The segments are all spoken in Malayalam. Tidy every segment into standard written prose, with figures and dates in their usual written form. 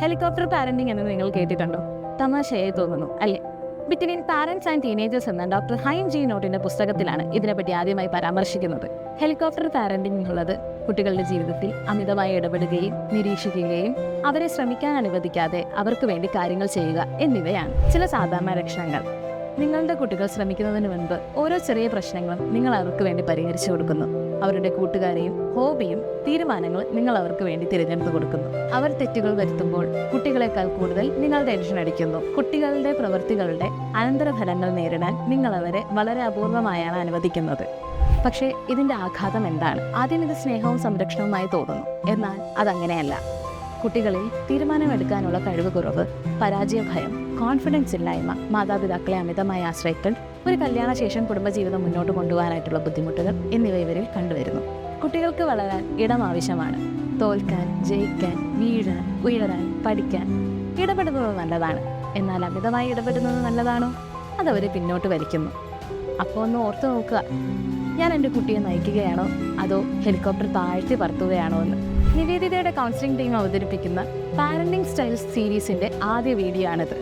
ഹെലികോപ്റ്റർ പാരന്റിംഗ് എന്ന് നിങ്ങൾ കേട്ടിട്ടുണ്ടോ? തമാശയായി തോന്നുന്നു അല്ലേ? ബിറ്റ്വീൻ പാരന്റ്സ് ആൻഡ് ടീനേജേഴ്സ് എന്ന ഡോക്ടർ ഹൈൻ ജി നോട്ടിന്റെ പുസ്തകത്തിലാണ് ഇതിനെപ്പറ്റി ആദ്യമായി പരാമർശിക്കുന്നത്. ഹെലികോപ്റ്റർ പാരന്റിംഗ് എന്നുള്ളത് കുട്ടികളുടെ ജീവിതത്തിൽ അമിതമായി ഇടപെടുകയും നിരീക്ഷിക്കുകയും അവരെ ശ്രമിക്കാൻ അനുവദിക്കാതെ അവർക്ക് വേണ്ടി കാര്യങ്ങൾ ചെയ്യുക എന്നിവയാണ്. ചില സാധാരണ ലക്ഷണങ്ങൾ: നിങ്ങളുടെ കുട്ടികൾ ശ്രമിക്കുന്നതിന് മുൻപ് ഓരോ ചെറിയ പ്രശ്നങ്ങളും നിങ്ങൾ അവർക്ക് വേണ്ടി പരിഹരിച്ചു കൊടുക്കുന്നു. അവരുടെ കൂട്ടുകാരെയും ഹോബിയും തീരുമാനങ്ങൾ നിങ്ങൾ അവർക്ക് വേണ്ടി തിരഞ്ഞെടുത്ത് കൊടുക്കുന്നു. അവർ തെറ്റുകൾ വരുത്തുമ്പോൾ കുട്ടികളെക്കാൾ കൂടുതൽ നിങ്ങൾ ടെൻഷൻ അടിക്കുന്നു. കുട്ടികളുടെ പ്രവൃത്തികളുടെ അനന്തരഫലങ്ങൾ നേരിടാൻ നിങ്ങൾ അവരെ വളരെ അപൂർവമായാണ് അനുവദിക്കുന്നത്. പക്ഷേ ഇതിന്റെ ആഘാതം എന്താണ്? ആദ്യം ഇത് സ്നേഹവും സംരക്ഷണവുമായി തോന്നുന്നു. എന്നാൽ അതങ്ങനെയല്ല. കുട്ടികളിൽ തീരുമാനമെടുക്കാനുള്ള കഴിവ് കുറവ്, പരാജയ ഭയം, കോൺഫിഡൻസ് ഇല്ലായ്മ, മാതാപിതാക്കളെ അമിതമായി ആശ്രയിക്കൽ, ഒരു കല്യാണശേഷം കുടുംബജീവിതം മുന്നോട്ട് കൊണ്ടുപോകാനായിട്ടുള്ള ബുദ്ധിമുട്ടുകൾ എന്നിവ ഇവരിൽ കണ്ടുവരുന്നു. കുട്ടികൾക്ക് വളരാൻ ഇടം ആവശ്യമാണ്. തോൽക്കാൻ, ജയിക്കാൻ, വീഴാൻ, ഉയരാൻ, പഠിക്കാൻ ഇടപെടുന്നത് നല്ലതാണ്. എന്നാൽ അമിതമായി ഇടപെടുന്നത് നല്ലതാണോ? അതവരെ പിന്നോട്ട് വലിക്കുന്നു. അപ്പോൾ ഒന്ന് ഓർത്തു നോക്കുക, ഞാൻ എൻ്റെ കുട്ടിയെ നയിക്കുകയാണോ അതോ ഹെലികോപ്റ്റർ താഴ്ത്തി പറത്തുകയാണോ എന്ന്. നിവേദിതയുടെ കൗൺസിലിംഗ് ടീം അവതരിപ്പിക്കുന്ന പാരന്റിംഗ് സ്റ്റൈൽസ് സീരീസിൻ്റെ ആദ്യ വീഡിയോ ആണിത്.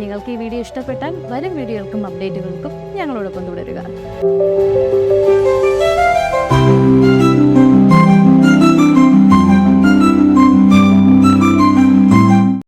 നിങ്ങൾക്ക് ഈ വീഡിയോ ഇഷ്ടപ്പെട്ടാൽ വരും വീഡിയോകൾക്കും അപ്ഡേറ്റുകൾക്കും ഞങ്ങളോടൊപ്പം തുടരുക.